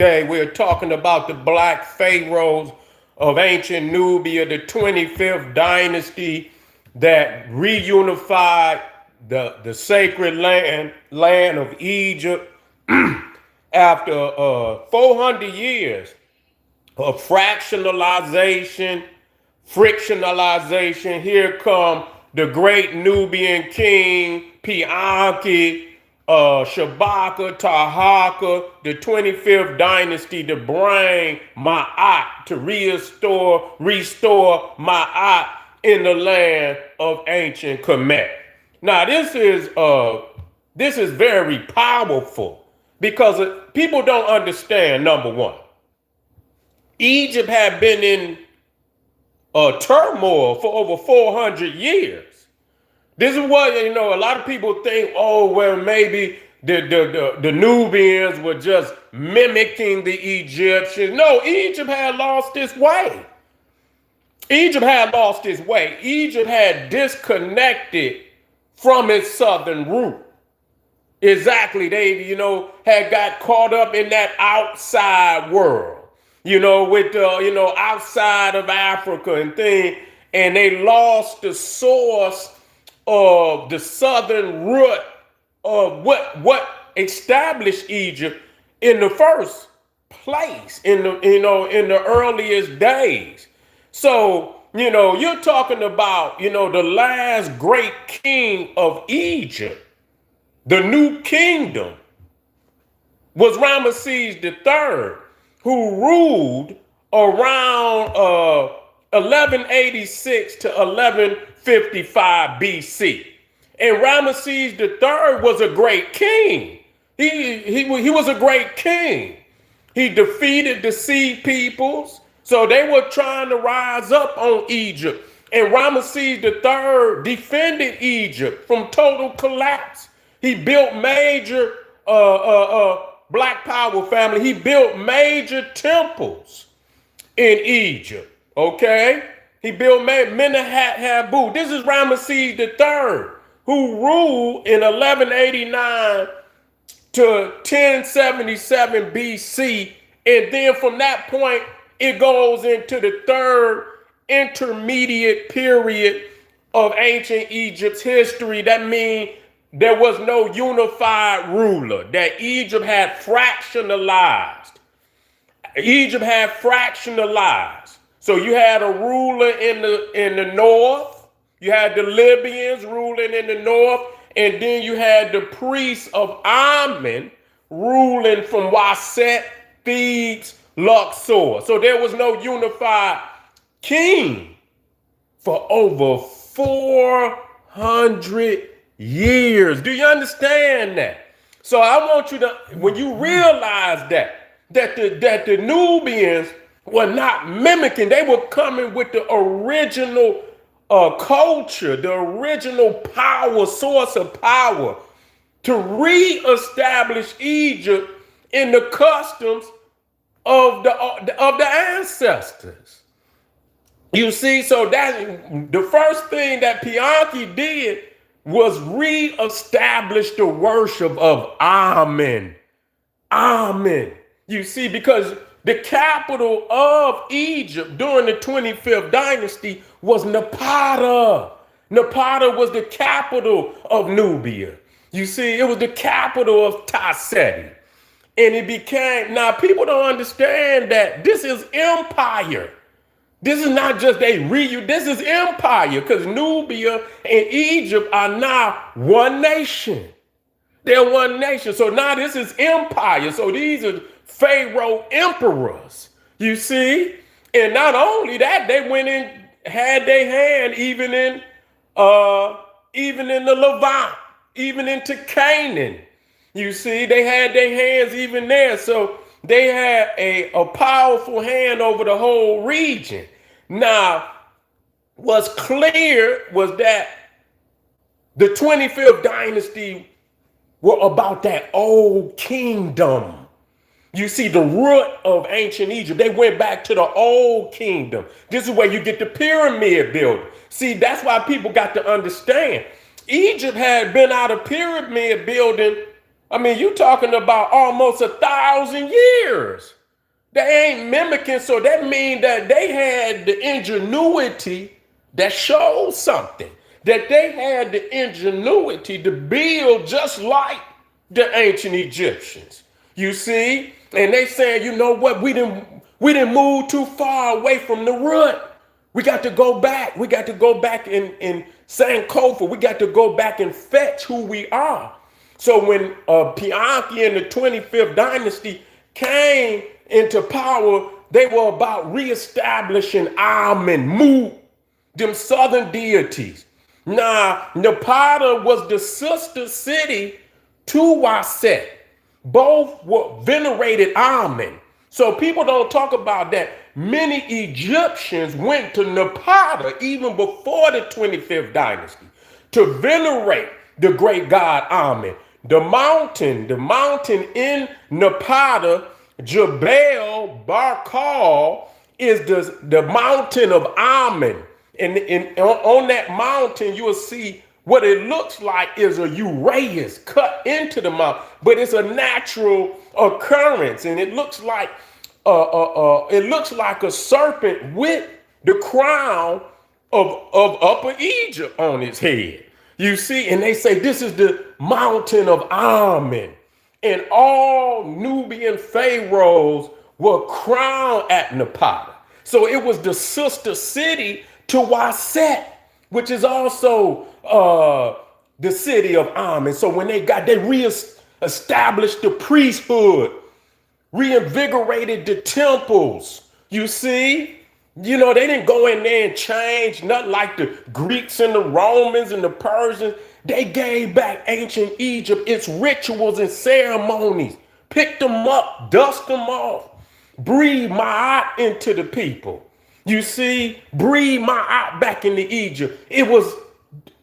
Today we're talking about the black pharaohs of ancient Nubia, the 25th dynasty that reunified the sacred land of Egypt after 400 years of frictionalization. Here come the great Nubian king, Pianki, Shabaka, Tahaka, the 25th dynasty to bring Ma'at, to restore Ma'at in the land of ancient Kemet. Now this is very powerful because people don't understand. Number one, Egypt had been in turmoil for over 400 years. This is what, a lot of people think, oh, well, maybe the Nubians were just mimicking the Egyptians. No, Egypt had lost its way. Egypt had disconnected from its southern root. Exactly. They, had got caught up in that outside world, with, outside of Africa and things, and they lost the source of the southern root of what established Egypt in the first place in the earliest days. So, you're talking about, the last great king of Egypt, the new kingdom, was Ramesses III, who ruled around 1186 to 1155 BC. And Ramesses III was a great king. He was a great king. He defeated the Sea peoples, so they were trying to rise up on Egypt. And Ramesses III defended Egypt from total collapse. He built major Black Power family. He built major temples in Egypt. Okay, he built Menehat Habu. This is Ramesses III, who ruled in 1189 to 1077 BC, and then from that point it goes into the third intermediate period of ancient Egypt's history. That means there was no unified ruler, that Egypt had fractionalized. So you had a ruler in the north, you had the Libyans ruling in the north, and then you had the priests of Amen ruling from Waset, Thebes, Luxor. So there was no unified king for over 400 years. Do you understand that? So I want you to, when you realize that the Nubians were not mimicking, they were coming with the original culture, the original power, source of power, to reestablish Egypt in the customs of the ancestors. You see, so that the first thing that Pianki did was reestablish the worship of Amen. Amen. You see, because the capital of Egypt during the 25th dynasty was Napata. Napata was the capital of Nubia. You see, it was the capital of Taseti. And it became, now people don't understand that this is empire. This is not just this is empire, because Nubia and Egypt are now one nation. They're one nation. So now this is empire. So these are Pharaoh emperors, you see. And not only that, they went in, had their hand even in the Levant, even into Canaan. You see, they had their hands even there. So they had a powerful hand over the whole region. Now, what's clear was that the 25th dynasty were about that old kingdom. You see, the root of ancient Egypt, they went back to the old kingdom. This is where you get the pyramid building. See, that's why people got to understand. Egypt had been out of pyramid building I mean, you talking about almost 1,000 years. They ain't mimicking, so that means that they had the ingenuity that shows something. That they had the ingenuity to build just like the ancient Egyptians. You see? And they saying, you know what, we didn't move too far away from the root. We got to go back. We got to go back in Sankofa. We got to go back and fetch who we are. So when Pianki and the 25th Dynasty came into power, they were about reestablishing Amen, Mu, them southern deities. Now, Napata was the sister city to Waset. Both were venerated Amen. So people don't talk about that. Many Egyptians went to Napata even before the 25th Dynasty to venerate the great god Amen. The mountain in Napata, Jebel Barkal, is the mountain of Amen. And on that mountain, you will see what it looks like is a uraeus cut into the mountain, but it's a natural occurrence, and it looks like a serpent with the crown of Upper Egypt on its head. You see, and they say this is the mountain of Amen, and all Nubian pharaohs were crowned at Napata. So it was the sister city to Waset, which is also the city of Amen. So when they re-established the priesthood, reinvigorated the temples, you see, you know, they didn't go in there and change, nothing like the Greeks and the Romans and the Persians. They gave back ancient Egypt, its rituals and ceremonies, picked them up, dust them off, breathe Ma'at into the people. You see, breathe Ma'at back into Egypt. It was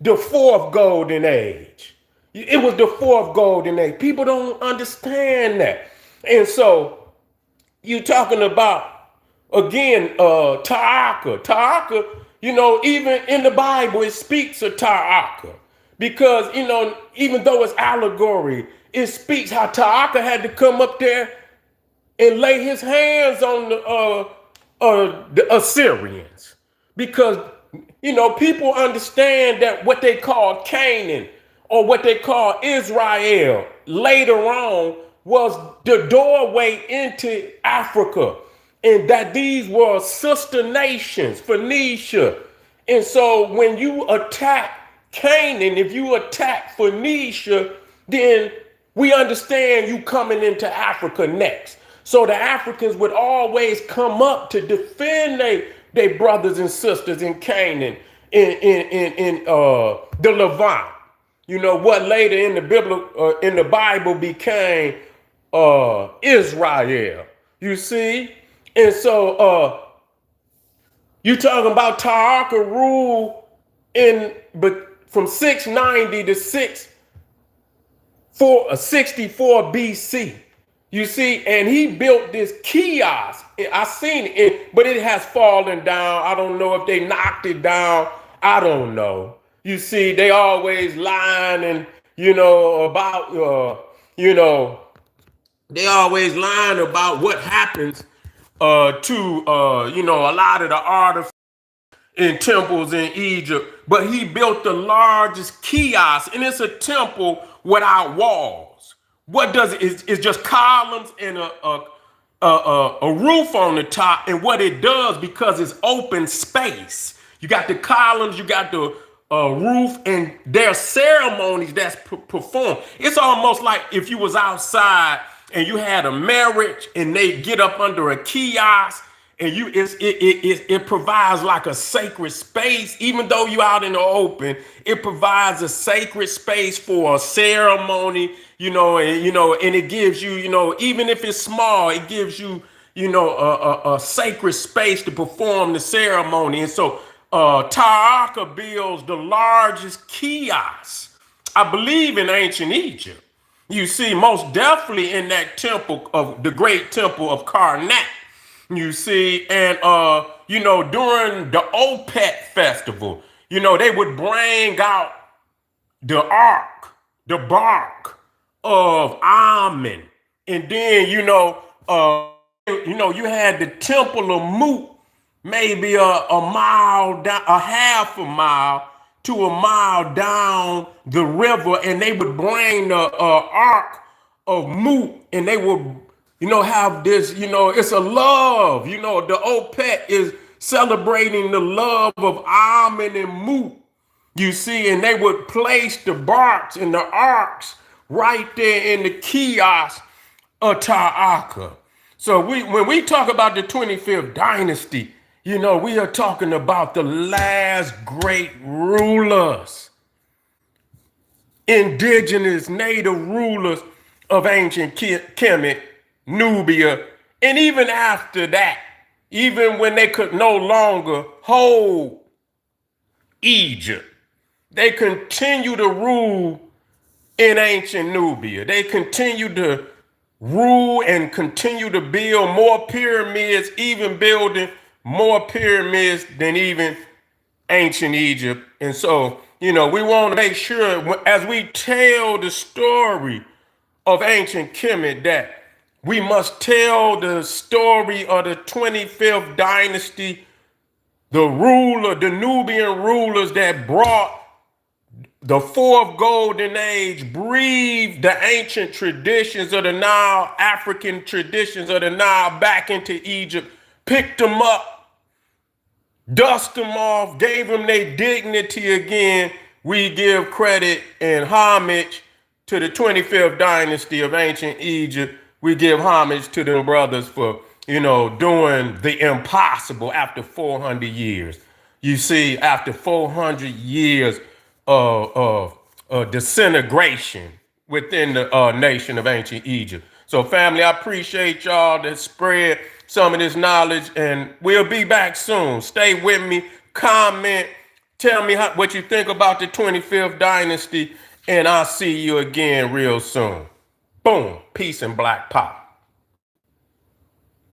the fourth golden age. It was the fourth golden age. People don't understand that. And so you talking about, again, Ta'aka. Ta'aka, you know, even in the Bible, it speaks of Ta'aka. Because, you know, even though it's allegory, it speaks how Ta'aka had to come up there and lay his hands on the Assyrians. Because, you know, people understand that what they call Canaan or what they call Israel later on was the doorway into Africa, and that these were sister nations, Phoenicia. And so when you attack Canaan, if you attack Phoenicia, then we understand you coming into Africa next. So the Africans would always come up to defend their brothers and sisters in Canaan, in the Levant. You know what later in the Bible became Israel. You see, and so you talking about Ta'aka rule from 690 to 64 BC. You see, and he built this kiosk. I seen it, but it has fallen down. I don't know if they knocked it down. I don't know. You see, they always lying and, you know, about, they always lying about what happens to, you know, a lot of the artifacts in temples in Egypt. But he built the largest kiosk, and it's a temple without walls. What does it? It's just columns and a roof on the top. And what it does, because it's open space, you got the columns, you got the roof, and there are ceremonies that's performed. It's almost like if you was outside and you had a marriage and they get up under a kiosk, and it provides like a sacred space. Even though you're out in the open, it provides a sacred space for a ceremony, you know, and it gives you, you know, even if it's small, it gives you, you know, a sacred space to perform the ceremony. And so Ta'aka builds the largest kiosk, I believe, in ancient Egypt. You see, most definitely in that temple of the great temple of Karnak. You see, and you know, during the Opet festival, you know, they would bring out the ark, the bark of Amen. And then, you had the Temple of Mut, maybe a mile down, a half a mile to a mile down the river, and they would bring the ark of Mut, and they would, have this, it's a love, the Opet is celebrating the love of Amen and Mut. You see, and they would place the barks and the arks right there in the kiosk of Ta'aka. So when we talk about the 25th dynasty, we are talking about the last great rulers, indigenous native rulers of ancient Kemet, Nubia, and even after that, even when they could no longer hold Egypt, they continue to rule in ancient Nubia. They continue to rule and continue to build more pyramids, even building more pyramids than even ancient Egypt. And so, we want to make sure as we tell the story of ancient Kemet that we must tell the story of the 25th dynasty, the Nubian rulers that brought the fourth golden age, breathed the ancient traditions of the Nile, African traditions of the Nile back into Egypt, picked them up, dust them off, gave them their dignity again. We give credit and homage to the 25th dynasty of ancient Egypt. We give homage to them brothers for, doing the impossible after 400 years. You see, after 400 years of disintegration within the nation of ancient Egypt. So family, I appreciate y'all that spread some of this knowledge, and we'll be back soon. Stay with me, comment, tell me what you think about the 25th dynasty, and I'll see you again real soon. Boom, peace and black pop.